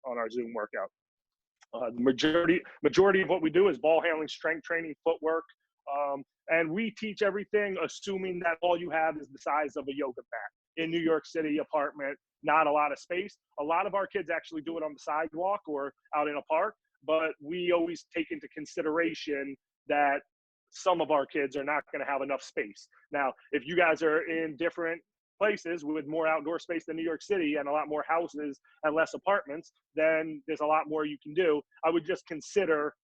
on our Zoom workout. The majority of what we do is ball handling, strength training, footwork, and we teach everything assuming that all you have is the size of a yoga mat. In New York City apartment, not a lot of space. A lot of our kids actually do it on the sidewalk or out in a park, but we always take into consideration that some of our kids are not going to have enough space. Now, if you guys are in different places with more outdoor space than New York City and a lot more houses and less apartments, then there's a lot more you can do. I would just consider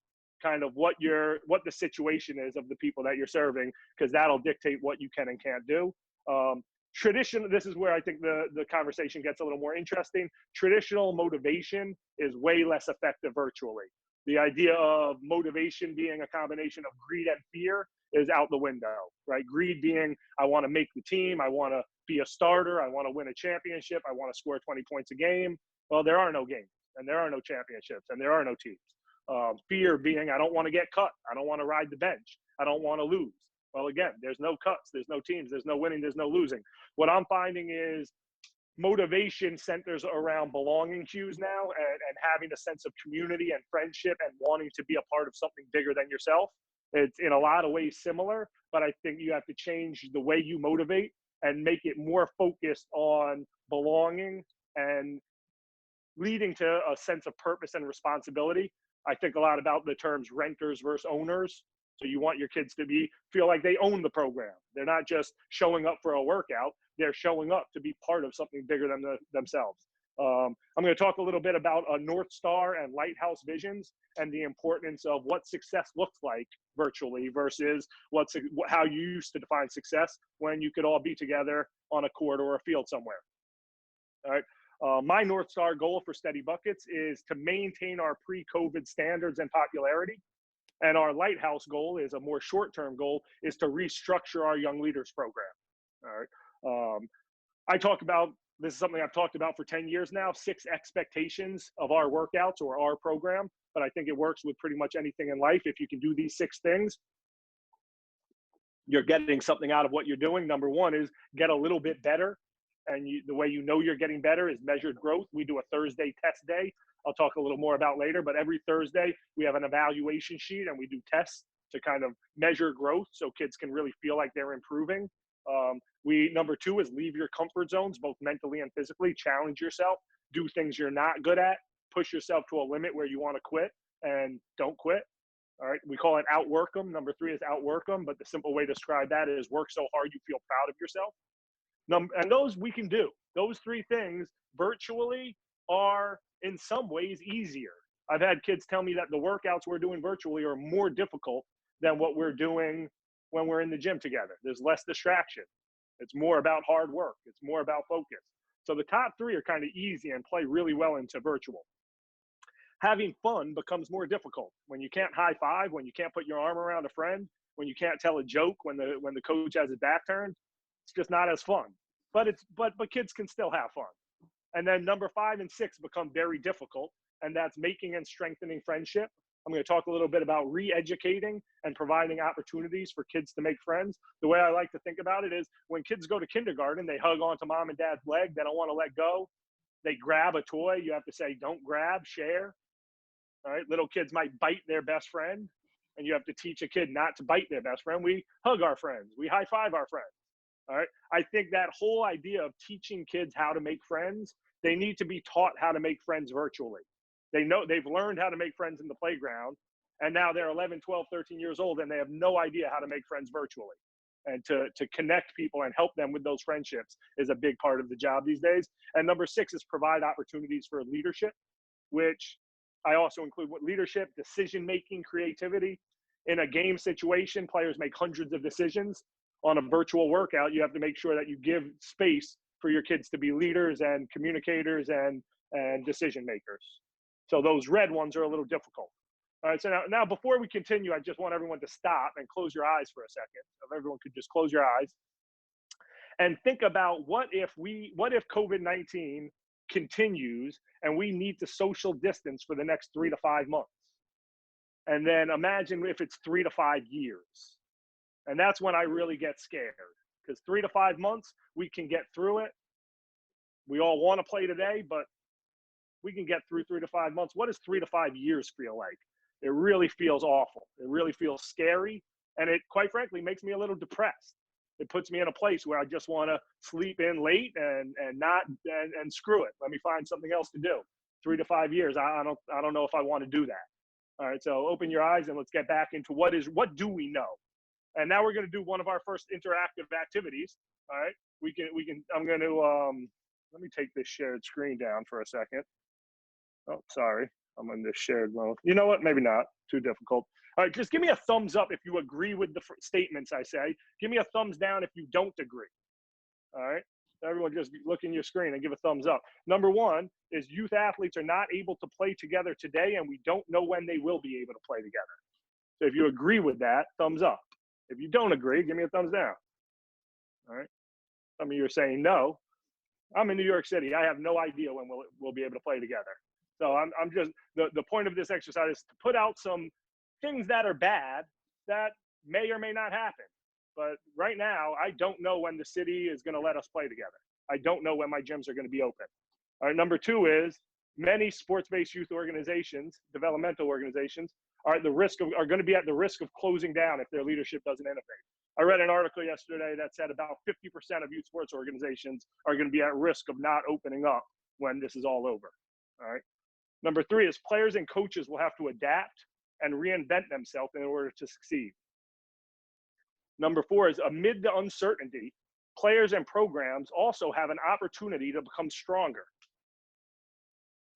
kind of what the situation is of the people that you're serving, because that'll dictate what you can and can't do. This is where I think the conversation gets a little more interesting. Traditional motivation is way less effective virtually. The idea of motivation being a combination of greed and fear is out the window, right? Greed being, I want to make the team, I want to be a starter, I want to win a championship, I want to score 20 points a game. Well, there are no games, and there are no championships, and there are no teams. Fear being, I don't want to get cut, I don't want to ride the bench, I don't want to lose. Well, again, there's no cuts, there's no teams, there's no winning, there's no losing. What I'm finding is motivation centers around belonging cues now, and having a sense of community and friendship and wanting to be a part of something bigger than yourself. It's in a lot of ways similar, but I think you have to change the way you motivate and make it more focused on belonging and leading to a sense of purpose and responsibility. I think a lot about the terms renters versus owners. So you want your kids to feel like they own the program. They're not just showing up for a workout. They're showing up to be part of something bigger than themselves. I'm going to talk a little bit about a North Star and Lighthouse visions and the importance of what success looks like virtually versus how you used to define success when you could all be together on a court or a field somewhere. All right. My North Star goal for Steady Buckets is to maintain our pre-COVID standards and popularity. And our Lighthouse goal is a more short-term goal, is to restructure our Young Leaders program. All right. This is something I've talked about for 10 years now, 6 expectations of our workouts or our program, but I think it works with pretty much anything in life. If you can do these 6 things, you're getting something out of what you're doing. Number 1 is get a little bit better. And the way you know you're getting better is measured growth. We do a Thursday test day. I'll talk a little more about later, but every Thursday we have an evaluation sheet and we do tests to kind of measure growth so kids can really feel like they're improving. Number 2 is leave your comfort zones, both mentally and physically. Challenge yourself, do things you're not good at, push yourself to a limit where you want to quit, and don't quit. All right. We call it outwork them. Number 3 is outwork them, but the simple way to describe that is work so hard you feel proud of yourself. And those we can do. Those 3 things virtually are in some ways easier. I've had kids tell me that the workouts we're doing virtually are more difficult than what we're doing when we're in the gym together. There's less distraction. It's more about hard work. It's more about focus. So the top 3 are kind of easy and play really well into virtual. Having fun becomes more difficult when you can't high five, when you can't put your arm around a friend, when you can't tell a joke when the coach has his back turned. It's just not as fun. But kids can still have fun. And then number 5 and 6 become very difficult, and that's making and strengthening friendship. I'm going to talk a little bit about re-educating and providing opportunities for kids to make friends. The way I like to think about it is when kids go to kindergarten, they hug onto mom and dad's leg. They don't want to let go. They grab a toy. You have to say, don't grab, share. All right. Little kids might bite their best friend, and you have to teach a kid not to bite their best friend. We hug our friends. We high five our friends. All right. I think that whole idea of teaching kids how to make friends, they need to be taught how to make friends virtually. They've learned how to make friends in the playground, and now they're 11, 12, 13 years old, and they have no idea how to make friends virtually. And to connect people and help them with those friendships is a big part of the job these days. And number 6 is provide opportunities for leadership, which I also include leadership, decision-making, creativity. In a game situation, players make hundreds of decisions. On a virtual workout, you have to make sure that you give space for your kids to be leaders and communicators and decision makers. So those red ones are a little difficult. All right, so now before we continue, I just want everyone to stop and close your eyes for a second. If everyone could just close your eyes and think about what if COVID-19 continues and we need to social distance for the next 3 to 5 months. And then imagine if it's 3 to 5 years. And that's when I really get scared, because 3 to 5 months, we can get through it. We all want to play today, but we can get through 3 to 5 months. What does 3 to 5 years feel like? It really feels awful. It really feels scary. And it, quite frankly, makes me a little depressed. It puts me in a place where I just want to sleep in late and screw it. Let me find something else to do. 3 to 5 years. I don't know if I want to do that. All right. So open your eyes and let's get back into what do we know? And now we're going to do one of our first interactive activities. All right. I'm going to, let me take this shared screen down for a second. Oh, sorry. I'm in this shared mode. You know what? Maybe not. Too difficult. All right. Just give me a thumbs up if you agree with the statements I say. Give me a thumbs down if you don't agree. All right. Everyone just look in your screen and give a thumbs up. Number one is youth athletes are not able to play together today, and we don't know when they will be able to play together. So if you agree with that, thumbs up. If you don't agree, give me a thumbs down. All right. Some of you are saying no. I'm in New York City. I have no idea when we'll be able to play together. So I'm just, the point of this exercise is to put out some things that are bad that may or may not happen. But right now, I don't know when the city is going to let us play together. I don't know when my gyms are going to be open. All right, number two is many sports-based youth organizations, developmental organizations, are going to be at the risk of closing down if their leadership doesn't innovate. I read an article yesterday that said about 50% of youth sports organizations are going to be at risk of not opening up when this is all over. All right. Number three is players and coaches will have to adapt and reinvent themselves in order to succeed. Number four is amid the uncertainty, players and programs also have an opportunity to become stronger.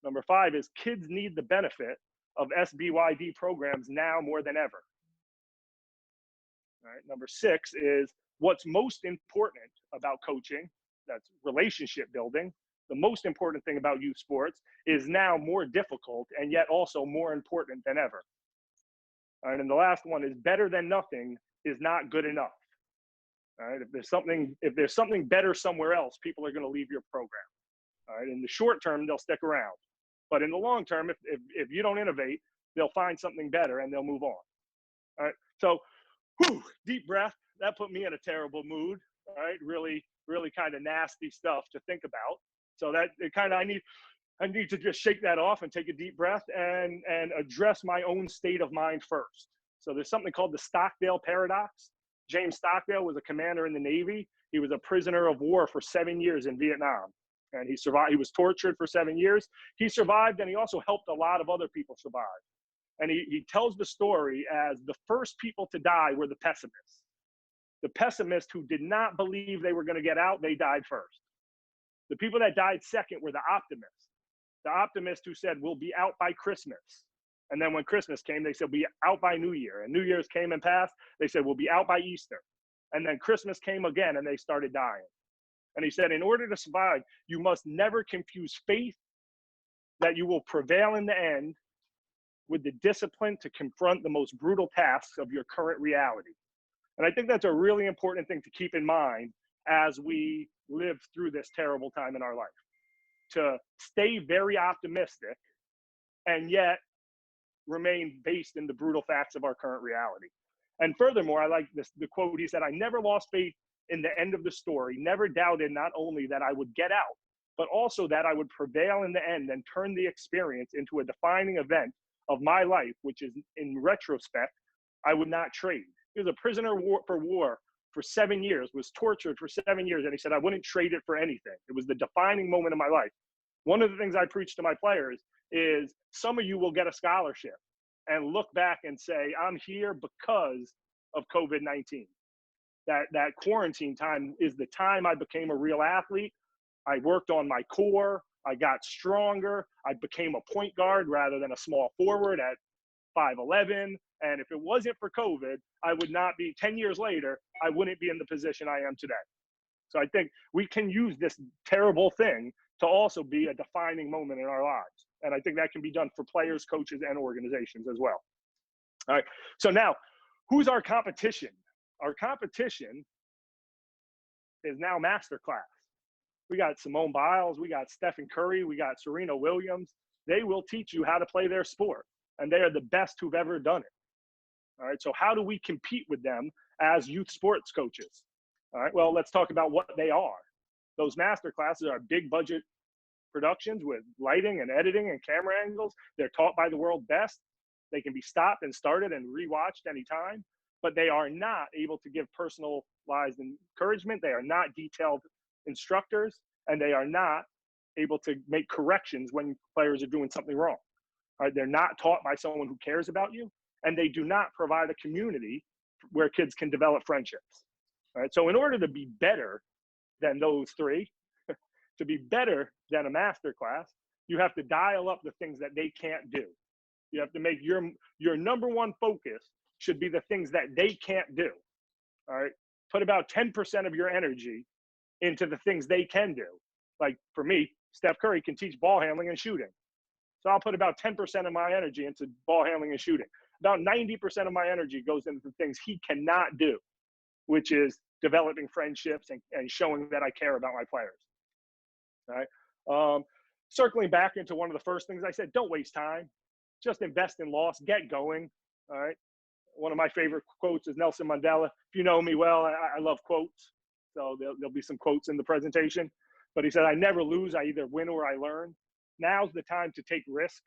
Number five is kids need the benefit of SBYD programs now more than ever. All right. Number six is what's most important about coaching, that's relationship building. The most important thing about youth sports is now more difficult and yet also more important than ever. All right. And the last one is better than nothing is not good enough. All right. If there's something better somewhere else, people are going to leave your program. All right. In the short term, they'll stick around. But in the long term, if you don't innovate, they'll find something better and they'll move on. All right. So, deep breath. That put me in a terrible mood. All right. Really, really kind of nasty stuff to think about. So that it kind of, I need to just shake that off and take a deep breath and address my own state of mind first. So there's something called the Stockdale paradox. James Stockdale was a commander in the Navy. He was a prisoner of war for 7 years in Vietnam. And he survived. He was tortured for 7 years. He survived, and he also helped a lot of other people survive. And he tells the story as the first people to die were the pessimists. The pessimists who did not believe they were going to get out, they died first. The people that died second were the optimists. The optimists who said, we'll be out by Christmas. And then when Christmas came, they said, we'll be out by New Year. And New Year's came and passed. They said, we'll be out by Easter. And then Christmas came again, and they started dying. And he said, in order to survive, you must never confuse faith that you will prevail in the end with the discipline to confront the most brutal tasks of your current reality. And I think that's a really important thing to keep in mind as we live through this terrible time in our life, to stay very optimistic and yet remain based in the brutal facts of our current reality. And furthermore, I like the quote. He said, I never lost faith in the end of the story, never doubted not only that I would get out, but also that I would prevail in the end and turn the experience into a defining event of my life, which is, in retrospect, I would not trade. He was a prisoner for war for 7 years, was tortured for 7 years, and he said, I wouldn't trade it for anything. It was the defining moment of my life. One of the things I preach to my players is some of you will get a scholarship and look back and say, I'm here because of COVID-19. That quarantine time is the time I became a real athlete. I worked on my core. I got stronger. I became a point guard rather than a small forward at 5'11". And if it wasn't for COVID, I would not be, 10 years later, I wouldn't be in the position I am today. So I think we can use this terrible thing to also be a defining moment in our lives. And I think that can be done for players, coaches, and organizations as well. All right. So now, who's our competition? Our competition is now Masterclass. We got Simone Biles, we got Stephen Curry, we got Serena Williams. They will teach you how to play their sport, and they are the best who've ever done it. All right, so how do we compete with them as youth sports coaches? All right, well, let's talk about what they are. Those master classes are big budget productions with lighting and editing and camera angles. They're taught by the world best. They can be stopped and started and rewatched anytime, but they are not able to give personalized encouragement. They are not detailed instructors, and they are not able to make corrections when players are doing something wrong. All right, they're not taught by someone who cares about you, and they do not provide a community where kids can develop friendships. All right, so in order to be better than those three, to be better than a master class, you have to dial up the things that they can't do. You have to make your number one focus should be the things that they can't do. All right, put about 10% of your energy into the things they can do. Like for me, Steph Curry can teach ball handling and shooting. So I'll put about 10% of my energy into ball handling and shooting. About 90% of my energy goes into the things he cannot do, which is developing friendships and showing that I care about my players. All right. Circling back into one of the first things I said, don't waste time. Just invest in loss. Get going. All right. One of my favorite quotes is Nelson Mandela. If you know me well, I love quotes. So there'll be some quotes in the presentation. But he said, I never lose. I either win or I learn. Now's the time to take risk.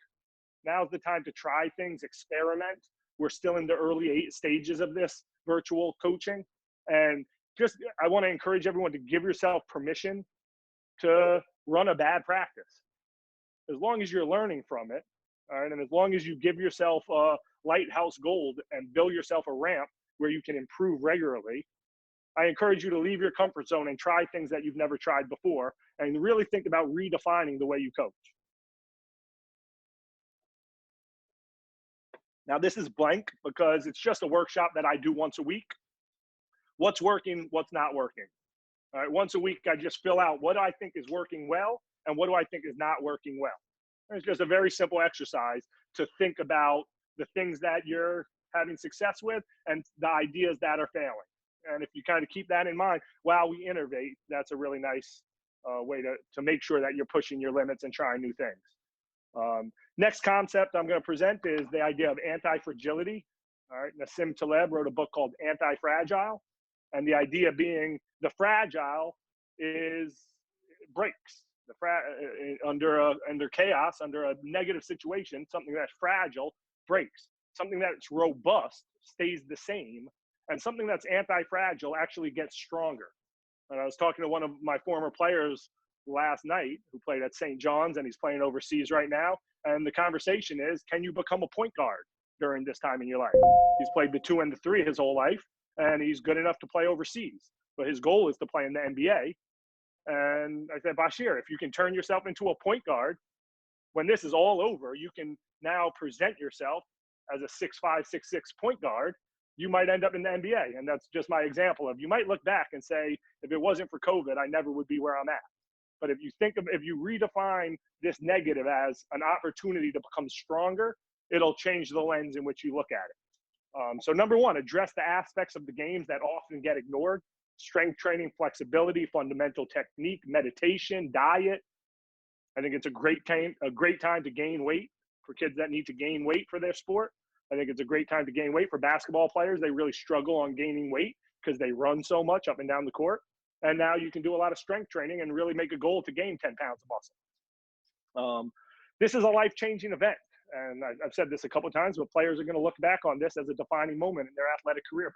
Now's the time to try things, experiment. We're still in the early stages of this virtual coaching. And just, I want to encourage everyone to give yourself permission to run a bad practice. As long as you're learning from it, all right, and as long as you give yourself a lighthouse goal and build yourself a ramp where you can improve regularly, I encourage you to leave your comfort zone and try things that you've never tried before and really think about redefining the way you coach. Now, this is blank because it's just a workshop that I do once a week. What's working, what's not working. All right, once a week, I just fill out what I think is working well and what do I think is not working well. It's just a very simple exercise to think about the things that you're having success with and the ideas that are failing. And if you kind of keep that in mind while we innovate, that's a really nice way to make sure that you're pushing your limits and trying new things. Next concept I'm going to present is the idea of anti-fragility. All right, Nassim Taleb wrote a book called Anti-Fragile. And the idea being the fragile breaks. Under chaos, under a negative situation, something that's fragile breaks. Something that's robust stays the same. And something that's anti-fragile actually gets stronger. And I was talking to one of my former players last night who played at St. John's, and he's playing overseas right now. And the conversation is, can you become a point guard during this time in your life? He's played the 2 and the 3 his whole life, and he's good enough to play overseas. But his goal is to play in the NBA. And I said, Bashir, if you can turn yourself into a point guard, when this is all over, you can now present yourself as a 6'5", 6'6" point guard. You might end up in the NBA. And that's just my example of, you might look back and say, if it wasn't for COVID, I never would be where I'm at. But if you redefine this negative as an opportunity to become stronger, it'll change the lens in which you look at it. So number one, address the aspects of the games that often get ignored: strength training, flexibility, fundamental technique, meditation, diet. I think it's a great time to gain weight for kids that need to gain weight for their sport. I think it's a great time to gain weight for basketball players. They really struggle on gaining weight because they run so much up and down the court. And now you can do a lot of strength training and really make a goal to gain 10 pounds of muscle. This is a life-changing event. And I've said this a couple of times, but players are going to look back on this as a defining moment in their athletic career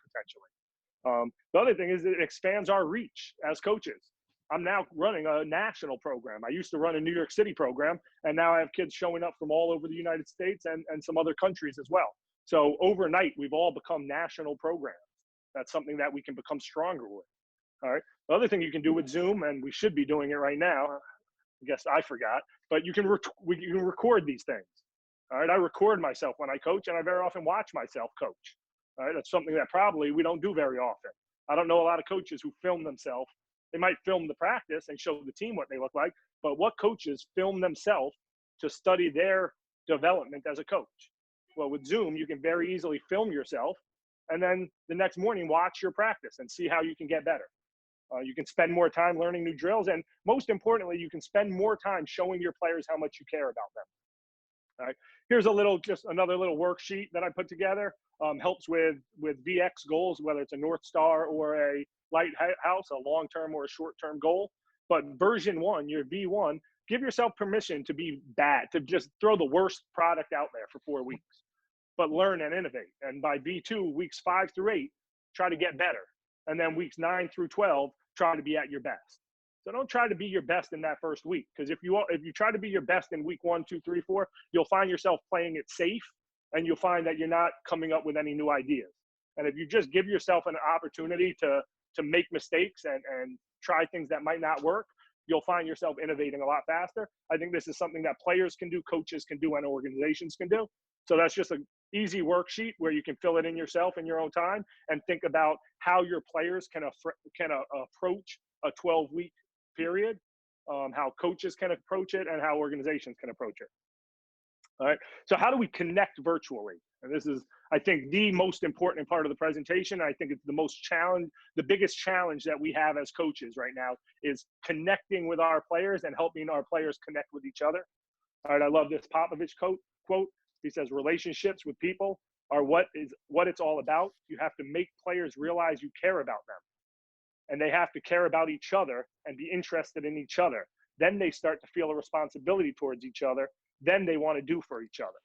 potentially. The other thing is it expands our reach as coaches. I'm now running a national program. I used to run a New York City program, and now I have kids showing up from all over the United States and some other countries as well. So overnight, we've all become national programs. That's something that we can become stronger with. All right. The other thing you can do with Zoom, and we should be doing it right now, I guess I forgot, but you can record these things. All right. I record myself when I coach, and I very often watch myself coach. All right. That's something that probably we don't do very often. I don't know a lot of coaches who film themselves. They might film the practice and show the team what they look like, but what coaches film themselves to study their development as a coach? Well, with Zoom, you can very easily film yourself, and then the next morning watch your practice and see how you can get better. You can spend more time learning new drills, and most importantly, you can spend more time showing your players how much you care about them. All right. Here's just another little worksheet that I put together. Helps with VX goals, whether it's a North Star or a lighthouse, a long-term or a short-term goal. But version 1, your V1, give yourself permission to be bad, to just throw the worst product out there for 4 weeks, but learn and innovate. And by V2, weeks 5 through 8, try to get better. And then weeks 9 through 12, try to be at your best. So don't try to be your best in that first week, because if you try to be your best in week 1, 2, 3, 4, you'll find yourself playing it safe, and you'll find that you're not coming up with any new ideas. And if you just give yourself an opportunity to make mistakes and try things that might not work, you'll find yourself innovating a lot faster. I think this is something that players can do, coaches can do, and organizations can do. So that's just an easy worksheet where you can fill it in yourself in your own time and think about how your players can approach a 12-week period, how coaches can approach it, and how organizations can approach it. All right. So how do we connect virtually? And this is, I think, the most important part of the presentation. I think it's the biggest challenge that we have as coaches right now is connecting with our players and helping our players connect with each other. All right. I love this Popovich quote. He says, relationships with people are what it's all about. You have to make players realize you care about them. And they have to care about each other and be interested in each other. Then they start to feel a responsibility towards each other. Then they want to do for each other.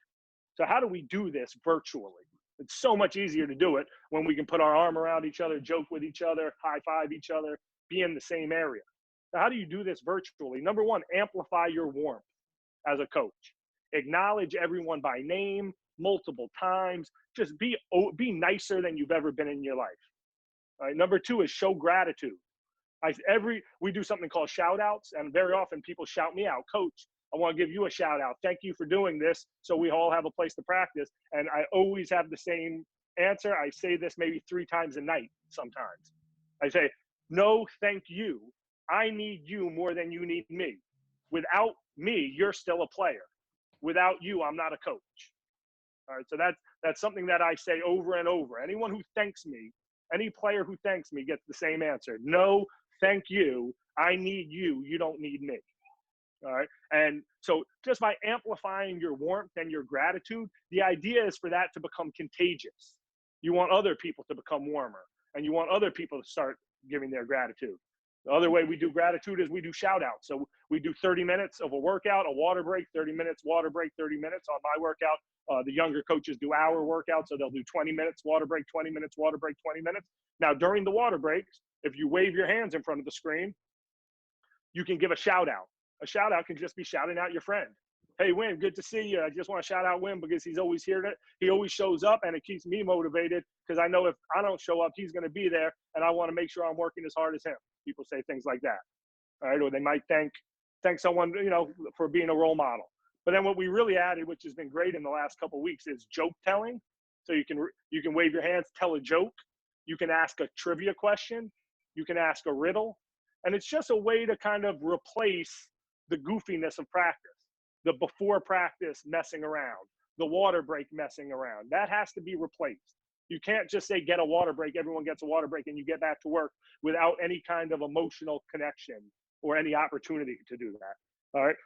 So how do we do this virtually? It's so much easier to do it when we can put our arm around each other, joke with each other, high five each other, be in the same area. So how do you do this virtually? Number one, amplify your warmth as a coach. Acknowledge everyone by name multiple times. Just be nicer than you've ever been in your life. All right. Number two is show gratitude. We do something called shout outs, and very often people shout me out. Coach, I want to give you a shout out. Thank you for doing this, so we all have a place to practice. And I always have the same answer. I say this maybe 3 times a night sometimes. I say, no, thank you. I need you more than you need me. Without me, you're still a player. Without you, I'm not a coach. All right, so that's something that I say over and over. Anyone who thanks me, any player who thanks me gets the same answer. No, thank you. I need you. You don't need me. All right. And so just by amplifying your warmth and your gratitude, the idea is for that to become contagious. You want other people to become warmer, and you want other people to start giving their gratitude. The other way we do gratitude is we do shout outs. So we do 30 minutes of a workout, a water break, 30 minutes, water break, 30 minutes on my workout. The younger coaches do hour workouts, so they'll do 20 minutes, water break, 20 minutes, water break, 20 minutes. Now, during the water breaks, if you wave your hands in front of the screen, you can give a shout out. A shout out can just be shouting out your friend. Hey, Wim, good to see you. I just want to shout out Wim because he's always here. He always shows up, and it keeps me motivated because I know if I don't show up, he's going to be there, and I want to make sure I'm working as hard as him. People say things like that. All right, or they might thank someone, for being a role model. But then what we really added, which has been great in the last couple of weeks, is joke telling. So you can wave your hands, tell a joke. You can ask a trivia question. You can ask a riddle. And it's just a way to kind of replace the goofiness of practice, the before practice messing around, the water break messing around. That has to be replaced. You can't just say, get a water break, everyone gets a water break, and you get back to work without any kind of emotional connection or any opportunity to do that. All right.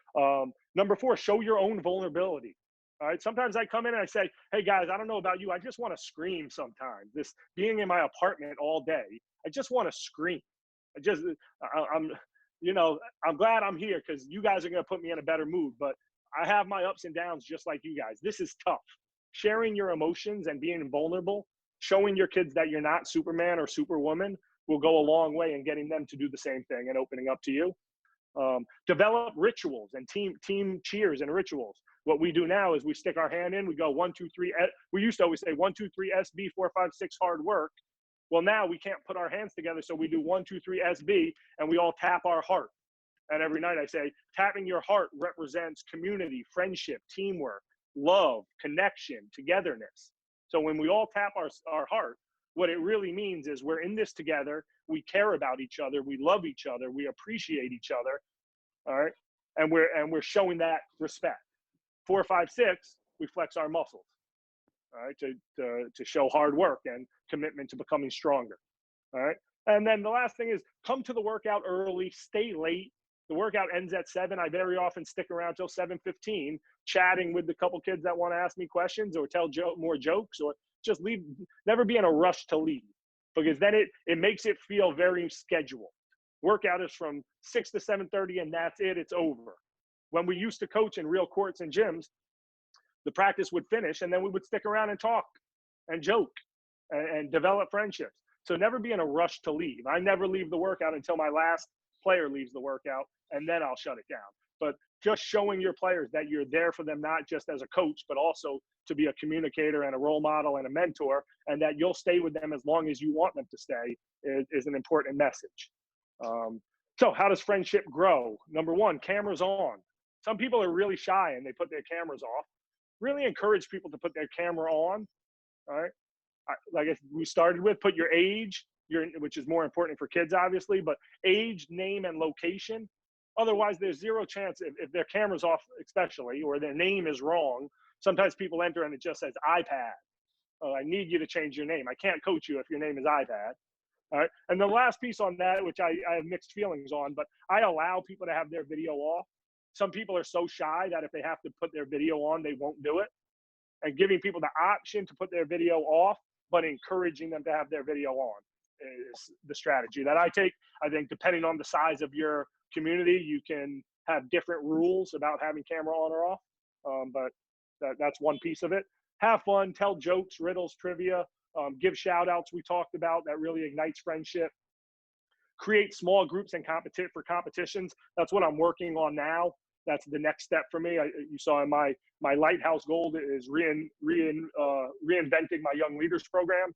Number 4, show your own vulnerability. All right. Sometimes I come in and I say, hey guys, I don't know about you. I just want to scream sometimes. This being in my apartment all day, I just want to scream. I'm glad I'm here because you guys are going to put me in a better mood, but I have my ups and downs just like you guys. This is tough. Sharing your emotions and being vulnerable, showing your kids that you're not Superman or Superwoman will go a long way in getting them to do the same thing and opening up to you. Develop rituals and team cheers and rituals. What we do now is we stick our hand in, we go 1, 2, 3. We used to always say 1, 2, 3 SB, 4, 5, 6 hard work. Well, now we can't put our hands together, so we do 1, 2, 3 SB, and we all tap our heart. And every night I say, tapping your heart represents community, friendship, teamwork, love, connection, togetherness. So when we all tap our heart, what it really means is we're in this together, we care about each other, we love each other, we appreciate each other, all right? And we're showing that respect. 4, 5, 6, we flex our muscles, all right, to show hard work and commitment to becoming stronger, all right? And then the last thing is come to the workout early, stay late. The workout ends at 7. I very often stick around till 7:15, chatting with the couple kids that want to ask me questions or tell more jokes, or just leave. Never be in a rush to leave, because then it makes it feel very scheduled. Workout is from 6 to 7:30, and that's it. It's over. when we used to coach in real courts and gyms, the practice would finish and then we would stick around and talk and joke and develop friendships. So never be in a rush to leave. I never leave the workout until my last player leaves the workout, and then I'll shut it down. But just showing your players that you're there for them, not just as a coach, but also to be a communicator and a role model and a mentor, and that you'll stay with them as long as you want them to stay is an important message. So how does friendship grow? Number one, cameras on. Some people are really shy and they put their cameras off. Really encourage people to put their camera on. All right. Like we started with, put your age, which is more important for kids, obviously, but age, name, and location. Otherwise, there's zero chance if their camera's off, especially, or their name is wrong. Sometimes people enter and it just says iPad. Oh, I need you to change your name. I can't coach you if your name is iPad. All right. And the last piece on that, which I have mixed feelings on, but I allow people to have their video off. Some people are so shy that if they have to put their video on, they won't do it. And giving people the option to put their video off, but encouraging them to have their video on is the strategy that I take. I think depending on the size of your community, you can have different rules about having camera on or off. But that's one piece of it. Have fun, tell jokes, riddles, trivia, give shout outs we talked about that really ignites friendship. Create small groups and for competitions. That's what I'm working on now. That's the next step for me. You saw in my lighthouse goal is reinventing my young leaders program,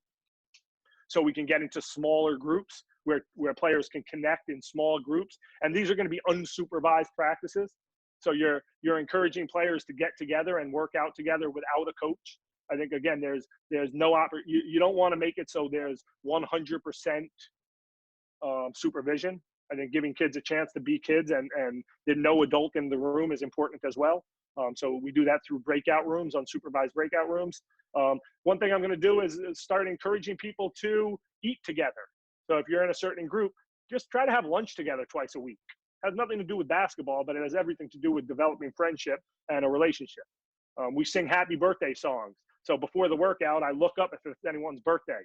so we can get into smaller groups where players can connect in small groups. And these are going to be unsupervised practices. So you're encouraging players to get together and work out together without a coach. I think again, there's no you don't want to make it so there's 100% supervision. I think giving kids a chance to be kids and there's no adult in the room is important as well. So we do that through breakout rooms, unsupervised breakout rooms. One thing I'm going to do is start encouraging people to eat together. So if you're in a certain group, just try to have lunch together twice a week. It has nothing to do with basketball, but it has everything to do with developing friendship and a relationship. We sing happy birthday songs. So before the workout, I look up if it's anyone's birthday.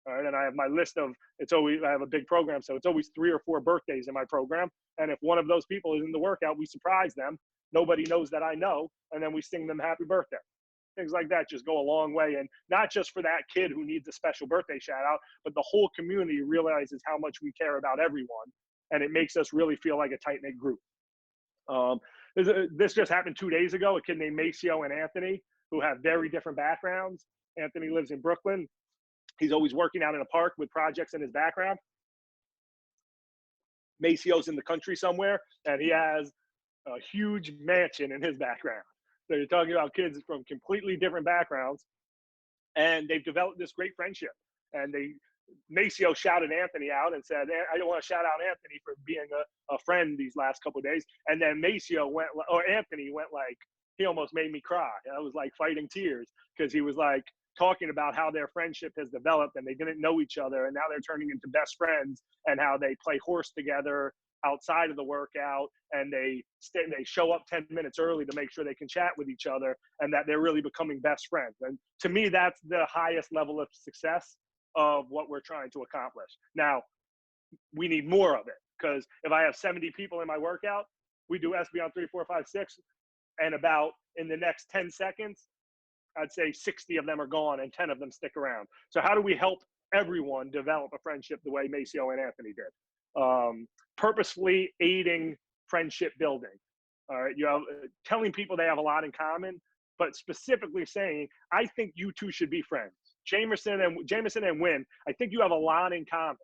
All right, and I have my list of, I have a big program, so it's always 3 or 4 birthdays in my program. And if one of those people is in the workout, we surprise them. Nobody knows that I know, and then we sing them happy birthday. Things like that just go a long way. And not just for that kid who needs a special birthday shout out, but the whole community realizes how much we care about everyone. And it makes us really feel like a tight-knit group. This just happened 2 days ago. A kid named Maceo and Anthony, who have very different backgrounds. Anthony lives in Brooklyn. He's always working out in a park with projects in his background. Maceo's in the country somewhere, and he has a huge mansion in his background. So you're talking about kids from completely different backgrounds, and they've developed this great friendship. And Maceo shouted Anthony out and said, I don't want to shout out Anthony for being a friend these last couple of days. And then Anthony went like, he almost made me cry. I was like fighting tears because he was like talking about how their friendship has developed and they didn't know each other. And now they're turning into best friends, and how they play horse together outside of the workout, and they show up 10 minutes early to make sure they can chat with each other, and that they're really becoming best friends. And to me, that's the highest level of success of what we're trying to accomplish. Now, we need more of it, because if I have 70 people in my workout, we do SB on 3, 4, 5, 6, and about in the next 10 seconds, I'd say 60 of them are gone and 10 of them stick around. So how do we help everyone develop a friendship the way Maceo and Anthony did? Purposefully aiding friendship building. All right, telling people they have a lot in common, but specifically saying, I think you two should be friends. Jameson and Wynn, I think you have a lot in common.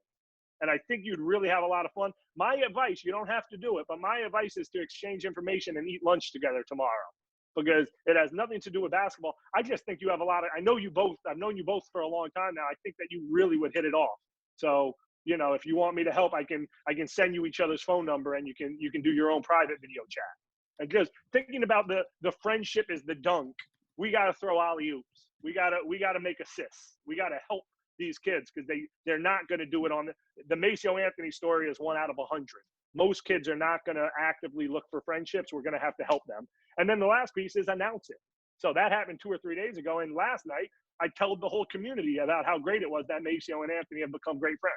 And I think you'd really have a lot of fun. My advice, you don't have to do it, but my advice is to exchange information and eat lunch together tomorrow, because it has nothing to do with basketball. I just think you have a lot of, I've known you both for a long time now. I think that you really would hit it off. So, if you want me to help, I can send you each other's phone number, and you can do your own private video chat. And just thinking about the friendship is the dunk. We got to throw alley-oops. We got to make assists. We got to help these kids, because they're not going to do it on the Maceo Anthony story is 1 out of 100. Most kids are not going to actively look for friendships. We're going to have to help them. And then the last piece is announce it. So that happened 2 or 3 days ago. And last night, I told the whole community about how great it was that Maceo and Anthony have become great friends.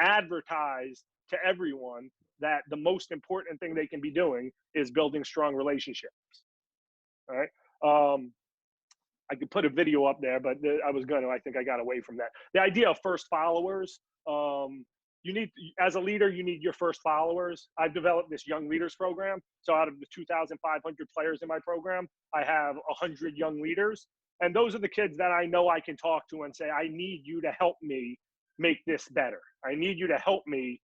Advertise to everyone that the most important thing they can be doing is building strong relationships. All right. I could put a video up there, but I think I got away from that. The idea of first followers, you need, as a leader, you need your first followers. I've developed this young leaders program. So out of the 2,500 players in my program, I have 100 young leaders. And those are the kids that I know I can talk to and say, I need you to help me make this better. I need you to help me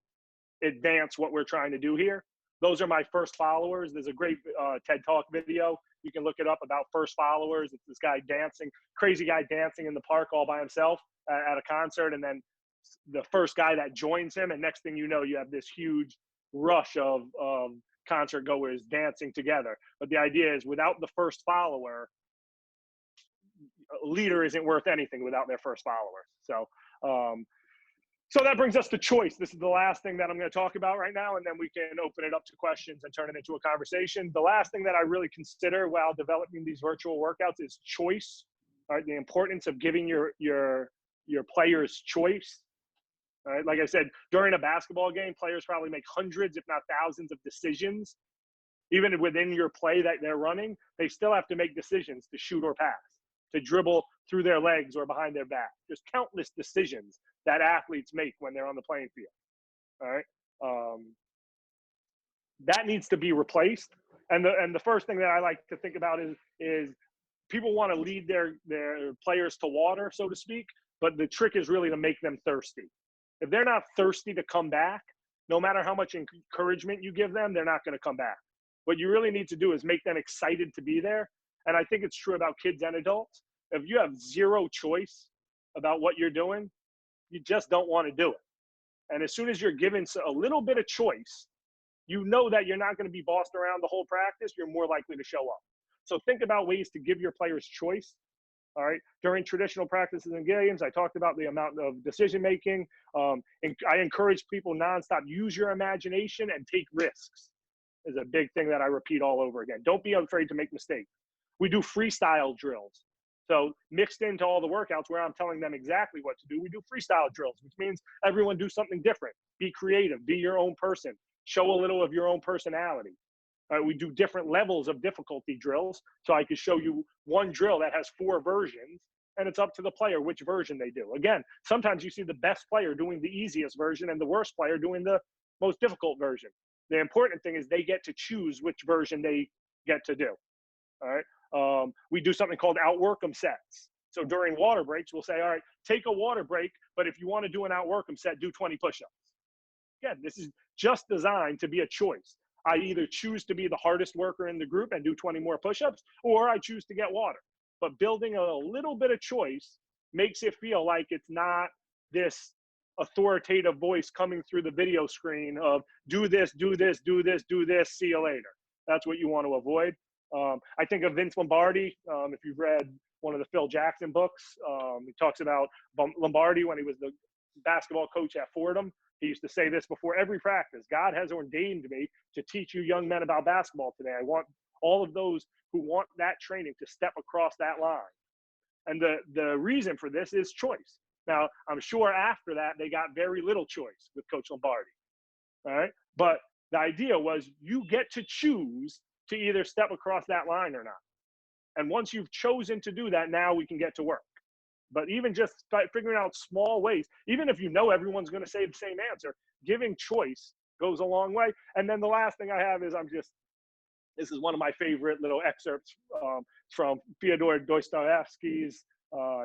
advance what we're trying to do here. Those are my first followers. There's a great TED Talk video. You can look it up about first followers. It's this guy dancing, crazy guy dancing in the park all by himself at a concert. And then the first guy that joins him. And next thing you know, you have this huge rush of concert goers dancing together. But the idea is, without the first follower, a leader isn't worth anything without their first follower. So that brings us to choice. This is the last thing that I'm going to talk about right now, and then we can open it up to questions and turn it into a conversation. The last thing that I really consider while developing these virtual workouts is choice. All right, the importance of giving your players choice. All right, like I said, during a basketball game, players probably make hundreds, if not thousands, of decisions. Even within your play that they're running, they still have to make decisions to shoot or pass, to dribble through their legs or behind their back. There's countless decisions that athletes make when they're on the playing field. All right, that needs to be replaced. And the first thing that I like to think about is people want to lead their players to water, so to speak, but the trick is really to make them thirsty. If they're not thirsty to come back, no matter how much encouragement you give them, they're not going to come back. What you really need to do is make them excited to be there. And I think it's true about kids and adults. If you have zero choice about what you're doing, you just don't want to do it. And as soon as you're given a little bit of choice, you know that you're not going to be bossed around the whole practice. You're more likely to show up. So think about ways to give your players choice. All right. During traditional practices and games, I talked about the amount of decision making. And I encourage people nonstop, use your imagination and take risks. Is a big thing that I repeat all over again. Don't be afraid to make mistakes. We do freestyle drills. So mixed into all the workouts where I'm telling them exactly what to do, we do freestyle drills, which means everyone do something different. Be creative, be your own person, show a little of your own personality. We do different levels of difficulty drills. So I could show you one drill that has 4 versions, and it's up to the player which version they do. Again, sometimes you see the best player doing the easiest version and the worst player doing the most difficult version. The important thing is they get to choose which version they get to do. All right. We do something called outwork 'em sets. So during water breaks, we'll say, all right, take a water break, but if you want to do an outwork 'em set, do 20 push-ups. Again, this is just designed to be a choice. I either choose to be the hardest worker in the group and do 20 more push-ups, or I choose to get water. But building a little bit of choice makes it feel like it's not this authoritative voice coming through the video screen of do this, do this, do this, do this, see you later. That's what you want to avoid. I think of Vince Lombardi. If you've read one of the Phil Jackson books, he talks about Lombardi when he was the basketball coach at Fordham. He used to say this before every practice: God has ordained me to teach you young men about basketball today. I want all of those who want that training to step across that line. And the reason for this is choice. Now, I'm sure after that, they got very little choice with Coach Lombardi. All right. But the idea was you get to choose to either step across that line or not. And once you've chosen to do that, now we can get to work. But even just figuring out small ways, even if you know everyone's going to say the same answer, giving choice goes a long way. And then the last thing I have is this is one of my favorite little excerpts from Fyodor Dostoevsky's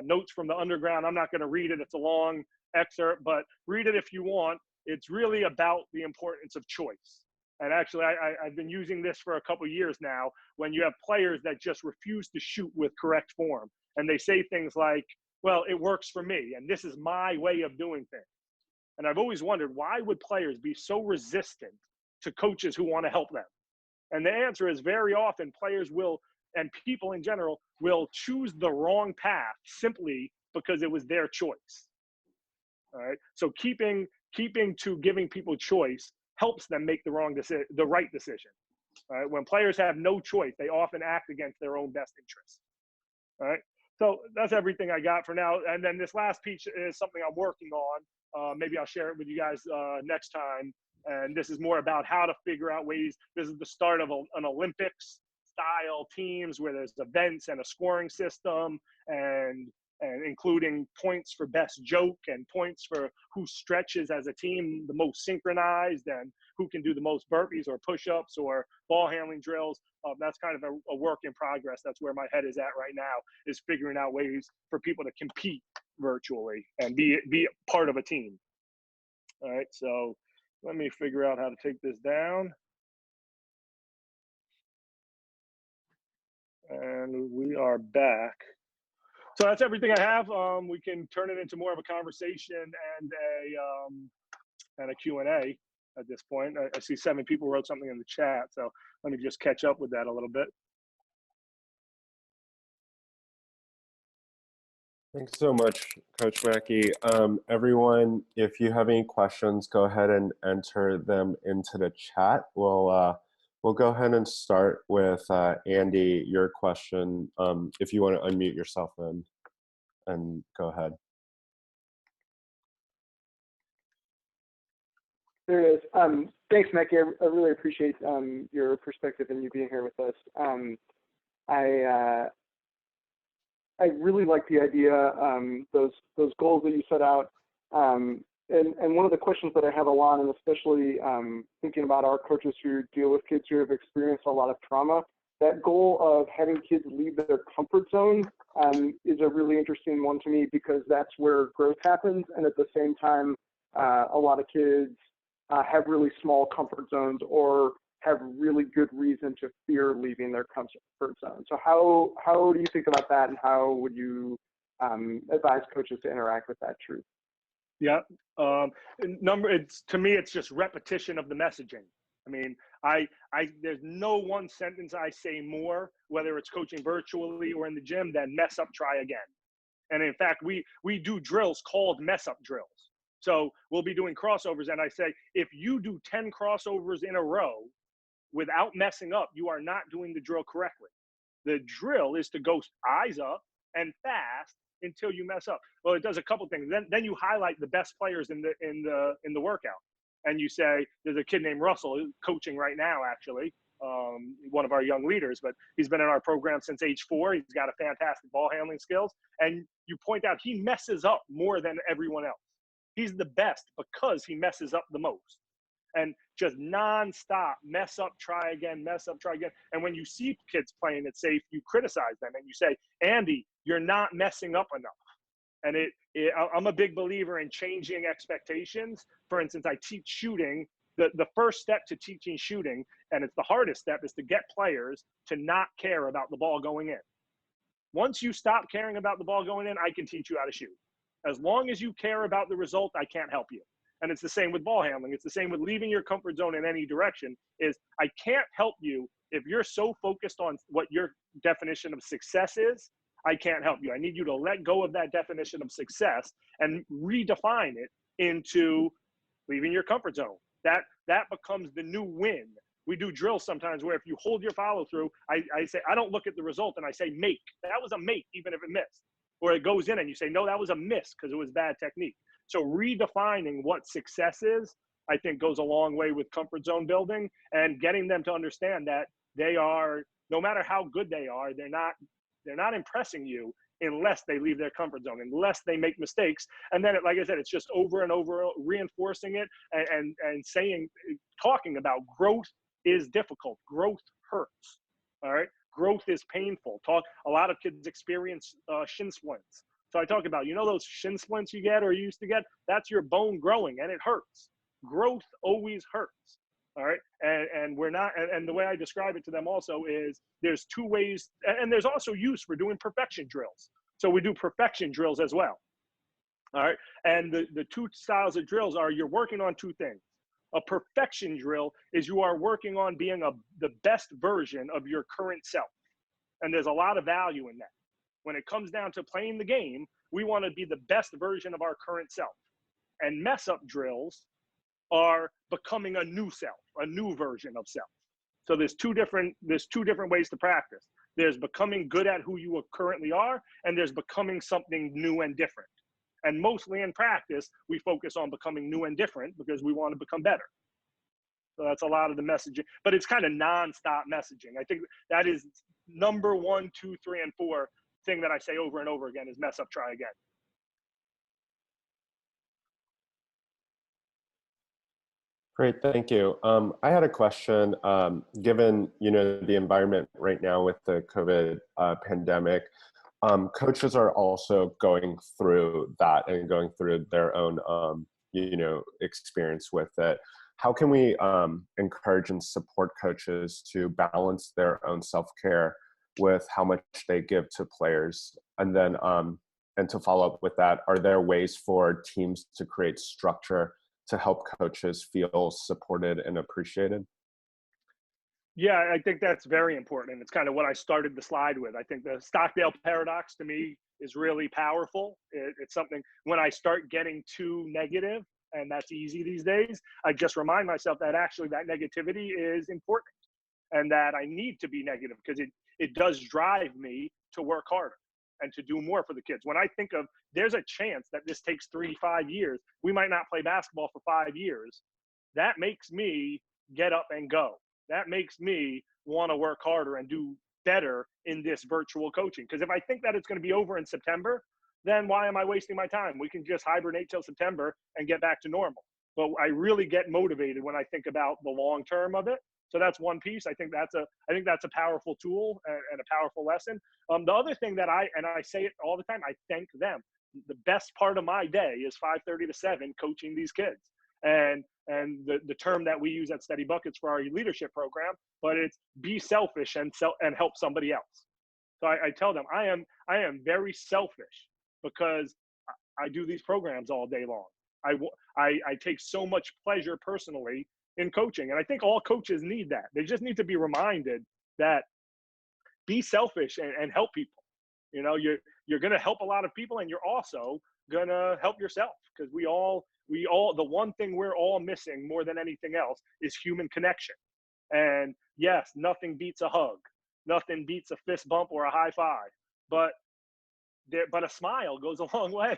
Notes from the Underground. I'm not going to read it. It's a long excerpt, but read it if you want. It's really about the importance of choice. And actually, I've been using this for a couple of years now when you have players that just refuse to shoot with correct form. And they say things like, well, it works for me, and this is my way of doing things. And I've always wondered, why would players be so resistant to coaches who want to help them? And the answer is very often players will, and people in general, will choose the wrong path simply because it was their choice. All right. So keeping to giving people choice helps them make the right decision. All right. When players have no choice, they often act against their own best interests. All right. So that's everything I got for now. And then this last piece is something I'm working on. Maybe I'll share it with you guys next time. And this is more about how to figure out ways. This is the start of an Olympics style teams where there's events and a scoring system and including points for best joke and points for who stretches as a team the most synchronized and who can do the most burpees or push-ups or ball handling drills. That's kind of a work in progress. That's where my head is at right now, is figuring out ways for people to compete virtually and be part of a team. All right, so let me figure out how to take this down. And we are back. So that's everything I have. We can turn it into more of a conversation and a Q&A at this point. I see 7 people wrote something in the chat, so let me just catch up with that a little bit. Thanks so much, Coach Macky. Everyone, if you have any questions, go ahead and enter them into the chat. We'll go ahead and start with Andy, your question. If you want to unmute yourself and go ahead. There it is. Thanks, Macky. I really appreciate your perspective and you being here with us. I really like the idea, those goals that you set out. And one of the questions that I have a lot, and especially thinking about our coaches who deal with kids who have experienced a lot of trauma, that goal of having kids leave their comfort zone is a really interesting one to me, because that's where growth happens. And at the same time, a lot of kids have really small comfort zones or have really good reason to fear leaving their comfort zone. So how do you think about that, and how would you advise coaches to interact with that truth? Yeah, to me, it's just repetition of the messaging. I mean, there's no one sentence I say more, whether it's coaching virtually or in the gym, than mess up, try again. And in fact, we do drills called mess up drills. So we'll be doing crossovers, and I say, if you do 10 crossovers in a row without messing up, you are not doing the drill correctly. The drill is to go eyes up and fast until you mess up. Well, it does a couple things. Then you highlight the best players in the workout, and you say, there's a kid named Russell who's coaching right now, actually, one of our young leaders, but he's been in our program since age 4. He's got a fantastic ball handling skills, and you point out he messes up more than everyone else. He's the best because he messes up the most. And just nonstop, mess up, try again, mess up, try again. And when you see kids playing it safe, you criticize them and you say, Andy, you're not messing up enough. And I'm a big believer in changing expectations. For instance, I teach shooting. The first step to teaching shooting, and it's the hardest step, is to get players to not care about the ball going in. Once you stop caring about the ball going in, I can teach you how to shoot. As long as you care about the result, I can't help you. And it's the same with ball handling. It's the same with leaving your comfort zone in any direction. Is I can't help you if you're so focused on what your definition of success is. I can't help you. I need you to let go of that definition of success and redefine it into leaving your comfort zone. That becomes the new win. We do drills sometimes where if you hold your follow through, I say, I don't look at the result and I say make. That was a make, even if it missed. Or it goes in and you say, no, that was a miss because it was bad technique. So redefining what success is, I think, goes a long way with comfort zone building, and getting them to understand that they are, no matter how good they are, they're not impressing you unless they leave their comfort zone, unless they make mistakes. And then, like I said, it's just over and over reinforcing it and talking about growth is difficult. Growth hurts. All right. Growth is painful. A lot of kids experience shin splints. So I talk about, those shin splints you get or you used to get, that's your bone growing and it hurts. Growth always hurts. All right. And we're not, and the way I describe it to them also is there's 2 ways, and there's also use for doing perfection drills. So we do perfection drills as well. All right. And the 2 styles of drills are, you're working on 2 things. A perfection drill is you are working on being the best version of your current self. And there's a lot of value in that. When it comes down to playing the game, we want to be the best version of our current self. And mess up drills are becoming a new self, a new version of self. So there's two different ways to practice. There's becoming good at who you currently are, and there's becoming something new and different. And mostly in practice, we focus on becoming new and different because we want to become better. So that's a lot of the messaging, but it's kind of nonstop messaging. I think that is number 1, 2, 3, and 4 thing that I say over and over again is mess up, try again. Great, thank you. I had a question. Given the environment right now with the COVID pandemic, coaches are also going through that and going through their own experience with it. How can we encourage and support coaches to balance their own self-care with how much they give to players? And then, and to follow up with that, are there ways for teams to create structure to help coaches feel supported and appreciated? Yeah, I think that's very important. And it's kind of what I started the slide with. I think the Stockdale paradox to me is really powerful. It's something when I start getting too negative, and that's easy these days, I just remind myself that actually that negativity is important and that I need to be negative because it does drive me to work harder and to do more for the kids. When I think of there's a chance that this takes 3 to 5 years, we might not play basketball for 5 years. That makes me get up and go. That makes me want to work harder and do better in this virtual coaching. Because if I think that it's going to be over in September, then why am I wasting my time? We can just hibernate till September and get back to normal. But I really get motivated when I think about the long term of it. So that's one piece. I think that's a powerful tool and a powerful lesson. The other thing that I say it all the time, I thank them. The best part of my day is 5:30 to 7 coaching these kids. And the term that we use at Steady Buckets for our leadership program, but it's be selfish and help somebody else. So I tell them I am very selfish because I do these programs all day long. I take so much pleasure personally in coaching. And I think all coaches need that. They just need to be reminded that be selfish and help people. You're going to help a lot of people, and you're also going to help yourself, because we all, the one thing we're all missing more than anything else is human connection. And yes, nothing beats a hug. Nothing beats a fist bump or a high five, but a smile goes a long way.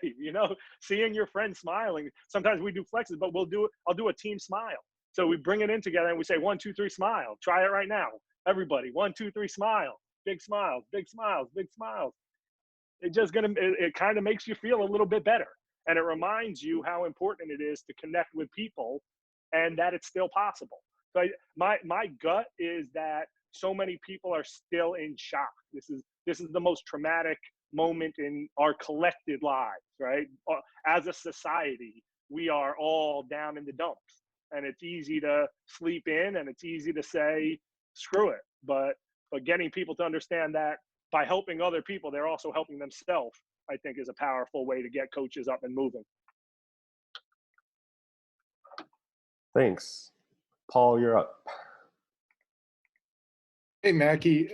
Seeing your friend smiling. Sometimes we do flexes, but I'll do a team smile. So we bring it in together and we say 1, 2, 3, smile. Try it right now, everybody. 1, 2, 3, smile. Big smiles, big smiles, big smiles. It kind of makes you feel a little bit better, and it reminds you how important it is to connect with people, and that it's still possible. So my gut is that so many people are still in shock. This is the most traumatic moment in our collected lives, right? As a society, we are all down in the dumps, and it's easy to sleep in and it's easy to say screw it, but getting people to understand that by helping other people, they're also helping themselves, I think, is a powerful way to get coaches up and moving. Thanks. Paul, you're up. Hey, Macky.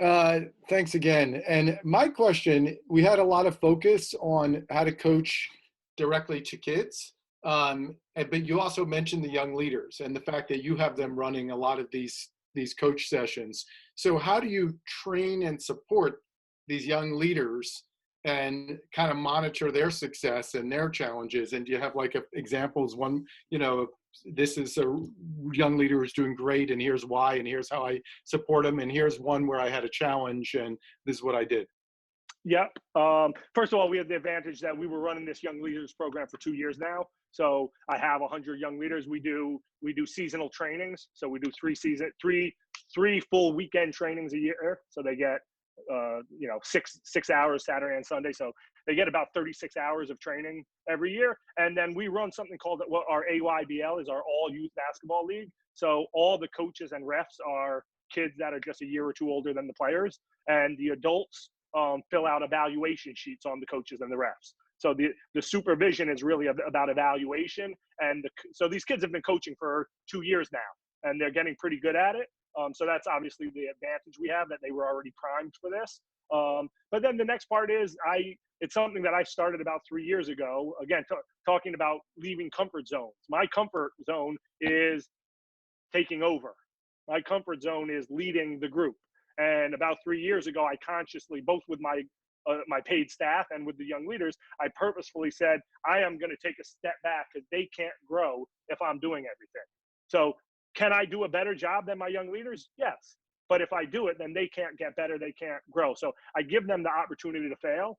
Thanks again. And my question, we had a lot of focus on how to coach directly to kids, but you also mentioned the young leaders and the fact that you have them running a lot of these coach sessions. So how do you train and support these young leaders and kind of monitor their success and their challenges? And do you have examples? One, this is a young leader who's doing great, and here's why, and here's how I support them, and here's one where I had a challenge, and this is what I did. Yep. First of all, we have the advantage that we were running this young leaders program for 2 years now. So I have 100 young leaders. We do seasonal trainings. So we do three full weekend trainings a year. So they get 6 hours Saturday and Sunday. So they get about 36 hours of training every year. And then we run something called our AYBL, is our all youth basketball league. So all the coaches and refs are kids that are just a year or two older than the players, and the adults fill out evaluation sheets on the coaches and the refs. So the supervision is really about evaluation. And so these kids have been coaching for 2 years now, and they're getting pretty good at it. So that's obviously the advantage we have, that they were already primed for this. But then the next part is it's something that I started about 3 years ago. Again, talking about leaving comfort zones. My comfort zone is taking over. My comfort zone is leading the group. And about 3 years ago, I consciously, both with my paid staff and with the young leaders, I purposefully said, I am going to take a step back because they can't grow if I'm doing everything. So Can I do a better job than my young leaders? Yes. But if I do it, then they can't get better. They can't grow. So I give them the opportunity to fail.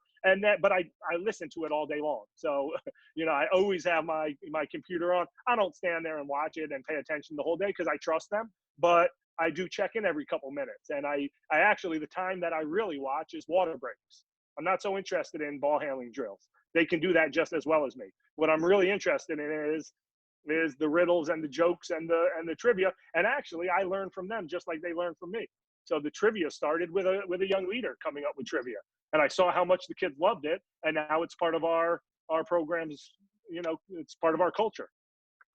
But I listen to it all day long. So, I always have my computer on. I don't stand there and watch it and pay attention the whole day because I trust them. But I do check in every couple minutes. And I actually, the time that I really watch is water breaks. I'm not so interested in ball handling drills. They can do that just as well as me. What I'm really interested in is the riddles and the jokes and the trivia. And actually, I learn from them just like they learn from me. So the trivia started with a young leader coming up with trivia, and I saw how much the kids loved it, and now it's part of our programs. It's part of our culture.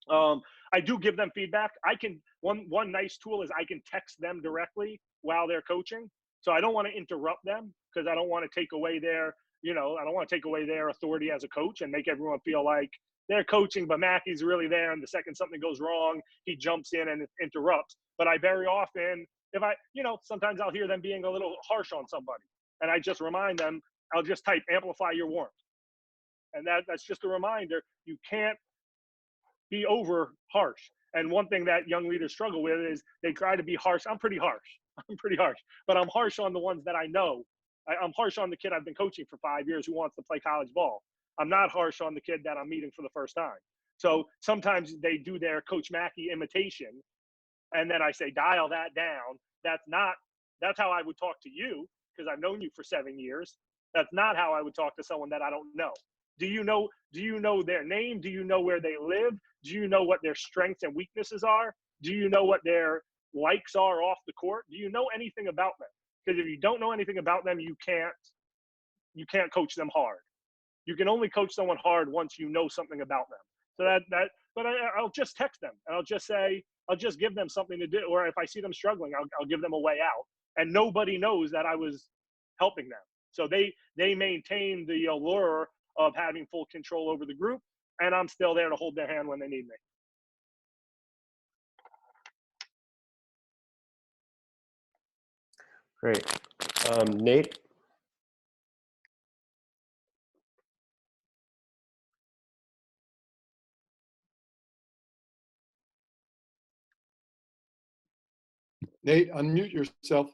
I do give them feedback. I can one nice tool is I can text them directly while they're coaching. So I don't want to interrupt them because I don't want to take away their I don't want to take away their authority as a coach and make everyone feel like they're coaching, but Macky's really there. And the second something goes wrong, he jumps in and interrupts. But I very often, sometimes I'll hear them being a little harsh on somebody. And I just remind them, I'll just type amplify your warmth. And that's just a reminder. You can't be over harsh. And one thing that young leaders struggle with is they try to be harsh. I'm pretty harsh. But I'm harsh on the ones that I know. I'm harsh on the kid I've been coaching for 5 years who wants to play college ball. I'm not harsh on the kid that I'm meeting for the first time. So sometimes they do their Coach Macky imitation, and then I say, dial that down. That's how I would talk to you because I've known you for 7 years. That's not how I would talk to someone that I don't know. Do you know their name? Do you know where they live? Do you know what their strengths and weaknesses are? Do you know what their likes are off the court? Do you know anything about them? Because if you don't know anything about them, you can't coach them hard. You can only coach someone hard once you know something about them. So but I'll just text them and I'll just give them something to do. Or if I see them struggling, I'll give them a way out. And nobody knows that I was helping them. So they maintain the allure of having full control over the group, and I'm still there to hold their hand when they need me. Great. Nate? Nate, unmute yourself.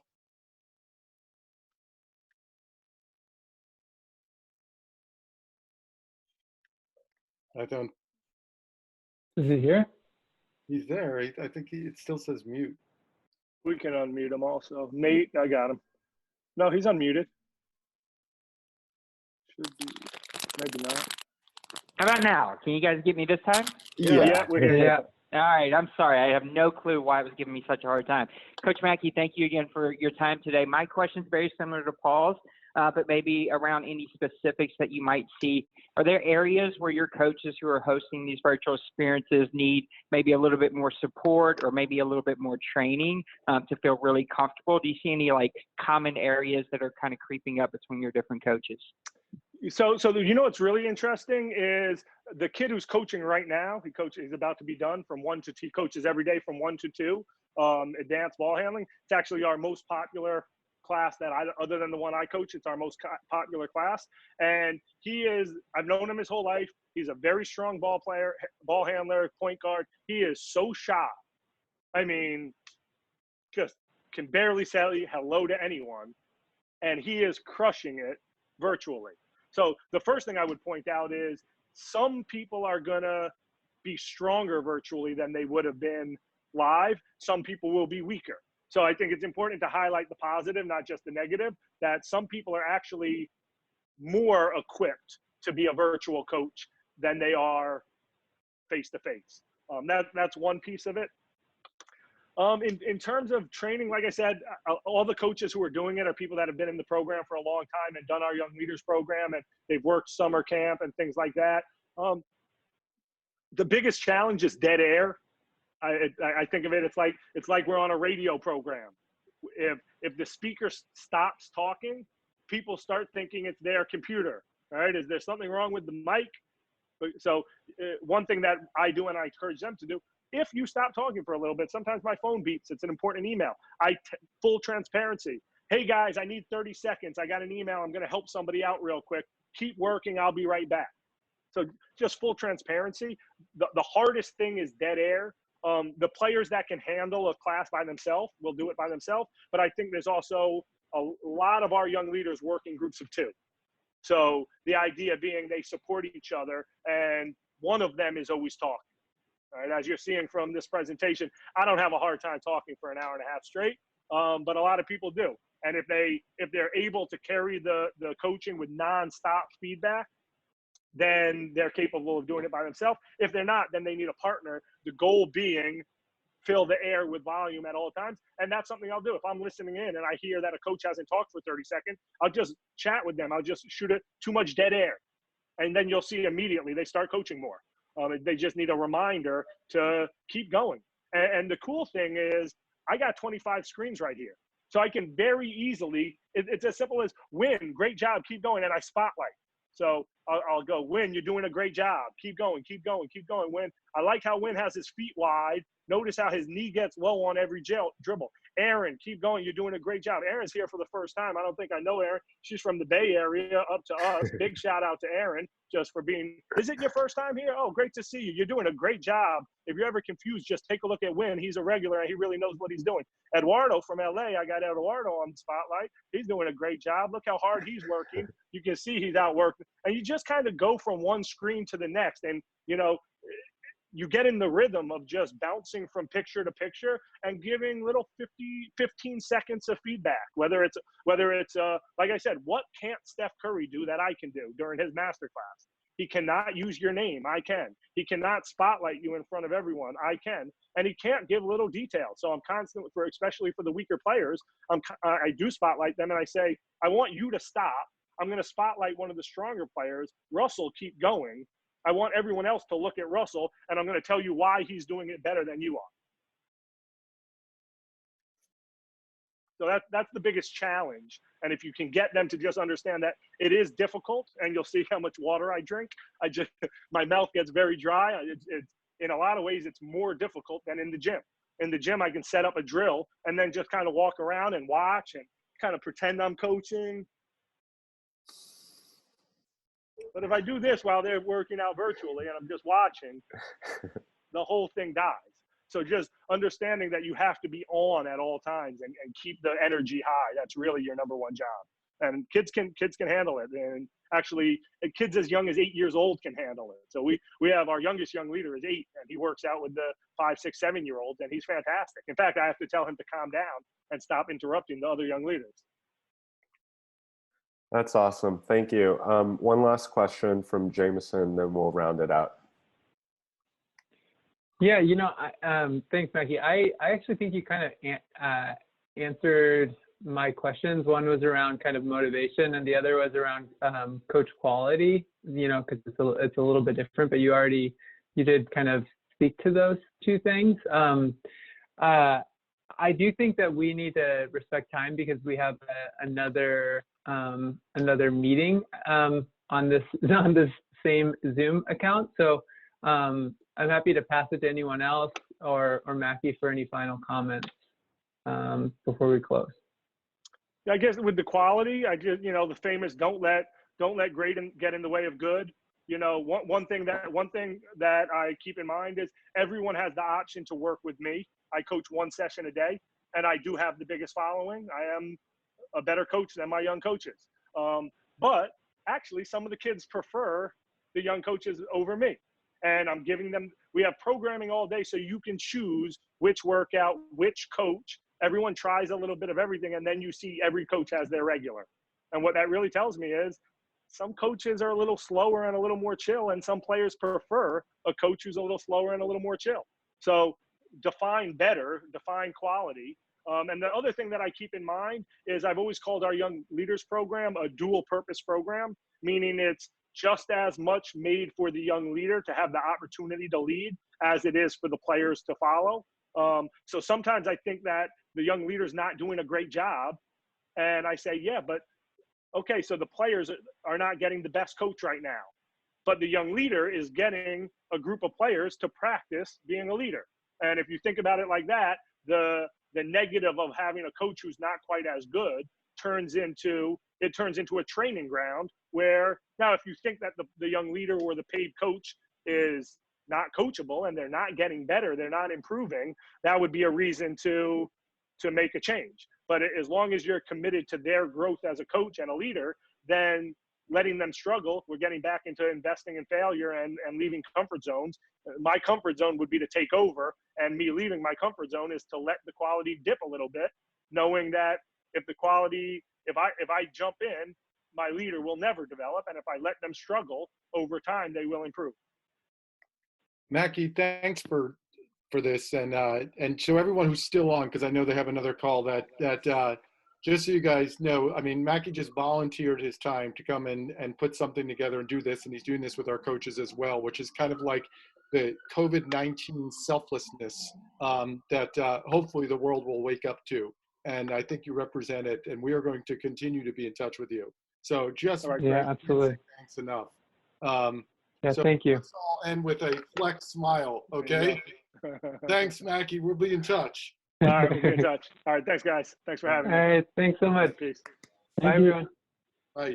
I don't. Is he here? He's there. I think it still says mute. We can unmute him also. Nate, I got him. No, he's unmuted. Should be. Maybe not. How about now? Can you guys get me this time? Yeah, we're here. Yeah. All right. I'm sorry. I have no clue why it was giving me such a hard time. Coach Macky, thank you again for your time today. My question is very similar to Paul's, but maybe around any specifics that you might see. Are there areas where your coaches who are hosting these virtual experiences need maybe a little bit more support or maybe a little bit more training to feel really comfortable? Do you see any common areas that are kind of creeping up between your different coaches? So what's really interesting is the kid who's coaching right now. He's about to be done from 1 to 2. He coaches every day from 1 to 2. Advanced ball handling. It's actually our most popular class other than the one I coach. It's our most popular class, and I've known him his whole life. He's a very strong ball player, ball handler, point guard. He is so shy. I mean, just can barely say hello to anyone, and he is crushing it virtually. So the first thing I would point out is some people are going to be stronger virtually than they would have been live. Some people will be weaker. So I think it's important to highlight the positive, not just the negative, that some people are actually more equipped to be a virtual coach than they are face-to-face. That's one piece of it. In terms of training, like I said, all the coaches who are doing it are people that have been in the program for a long time and done our Young Leaders program, and they've worked summer camp and things like that. The biggest challenge is dead air. I think of it, it's like we're on a radio program. If the speaker stops talking, people start thinking it's their computer, right? Is there something wrong with the mic? So one thing that I do and I encourage them to do, if you stop talking for a little bit, sometimes my phone beeps. It's an important email. Full transparency. Hey guys, I need 30 seconds. I got an email. I'm going to help somebody out real quick. Keep working. I'll be right back. So just full transparency. The hardest thing is dead air. The players that can handle a class by themselves will do it by themselves. But I think there's also a lot of our young leaders work in groups of 2. So the idea being they support each other, and one of them is always talking. Right? As you're seeing from this presentation, I don't have a hard time talking for an hour and a half straight, but a lot of people do. And if they're able to carry the coaching with nonstop feedback, then they're capable of doing it by themselves. If they're not, then they need a partner. The goal being fill the air with volume at all times. And that's something I'll do. If I'm listening in and I hear that a coach hasn't talked for 30 seconds, I'll just chat with them. I'll just shoot it too much dead air. And then you'll see immediately they start coaching more. They just need a reminder to keep going. And the cool thing is I got 25 screens right here. So I can very easily, it's as simple as win, great job, keep going, and I spotlight. So I'll go, Win, you're doing a great job. Keep going, keep going, keep going, Win. I like how Win has his feet wide. Notice how his knee gets low on every dribble. Aaron, keep going. You're doing a great job. Aaron's here for the first time. I don't think I know Aaron. She's from the Bay Area, Up to Us. Big shout out to Aaron just for being – is it your first time here? Oh, great to see you. You're doing a great job. If you're ever confused, just take a look at Win. He's a regular, and he really knows what he's doing. Eduardo from L.A., I got Eduardo on the spotlight. He's doing a great job. Look how hard he's working. You can see he's out working. And you just kind of go from one screen to the next. And, you know, you get in the rhythm of just bouncing from picture to picture and giving little 15 seconds of feedback, whether it's like I said, what can't Steph Curry do that I can do during his masterclass? He cannot use your name. I can. He cannot spotlight you in front of everyone. I can. And he can't give little details. So I'm constant especially for the weaker players, I do spotlight them and I say, I want you to stop. I'm going to spotlight one of the stronger players. Russell, keep going. I want everyone else to look at Russell, and I'm going to tell you why he's doing it better than you are. So that's the biggest challenge. And if you can get them to just understand that it is difficult, and you'll see how much water I drink. My mouth gets very dry. It's in a lot of ways, it's more difficult than in the gym. In the gym, I can set up a drill and then just kind of walk around and watch and kind of pretend I'm coaching. But if I do this while they're working out virtually and I'm just watching, the whole thing dies. So just understanding that you have to be on at all times and keep the energy high. That's really your number one job. And kids can handle it. And actually, kids as young as 8 years old can handle it. So we have our youngest young leader is 8, and he works out with the 5, 6, 7-year-olds, and he's fantastic. In fact, I have to tell him to calm down and stop interrupting the other young leaders. That's awesome. Thank you. One last question from Jameson, then we'll round it out. Yeah, thanks, Macky. I actually think you kind of answered my questions. One was around kind of motivation, and the other was around coach quality. Because it's a little bit different, but you did kind of speak to those two things. I do think that we need to respect time because we have another meeting on this same Zoom account. So I'm happy to pass it to anyone else or Macky for any final comments before we close. I guess with the quality, the famous don't let great get in the way of good. One thing that I keep in mind is everyone has the option to work with me. I coach 1 session a day, and I do have the biggest following. I am a better coach than my young coaches. But actually, some of the kids prefer the young coaches over me. And I'm giving them, we have programming all day, so you can choose which workout, which coach. Everyone tries a little bit of everything, and then you see every coach has their regular. And what that really tells me is some coaches are a little slower and a little more chill, and some players prefer a coach who's a little slower and a little more chill. So define better, define quality. And the other thing that I keep in mind is I've always called our young leaders program a dual purpose program, meaning it's just as much made for the young leader to have the opportunity to lead as it is for the players to follow. So sometimes I think that the young leader's not doing a great job. And I say, yeah, but okay, so the players are not getting the best coach right now. But the young leader is getting a group of players to practice being a leader. And if you think about it like that, the negative of having a coach who's not quite as good turns into a training ground where now if you think that the young leader or the paid coach is not coachable and they're not getting better, they're not improving, that would be a reason to make a change. But as long as you're committed to their growth as a coach and a leader, then letting them struggle, we're getting back into investing in failure and leaving comfort zones. My comfort zone would be to take over, and me leaving my comfort zone is to let the quality dip a little bit, knowing that if I jump in, my leader will never develop, and if I let them struggle over time, they will improve. Macky, thanks for this, and so everyone who's still on, because I know they have another call, that just so you guys know, I mean, Macky just volunteered his time to come in and put something together and do this, and he's doing this with our coaches as well, which is kind of like the COVID-19 selflessness that hopefully the world will wake up to. And I think you represent it, and we are going to continue to be in touch with you. So just absolutely. Thanks enough. So thank you. Let's all end with a flex smile, okay? Thanks, Macky. We'll be in touch. All right, we'll be in touch. All right, thanks, guys. Thanks for having me. All right, thanks so much. Peace. Bye, everyone. Bye.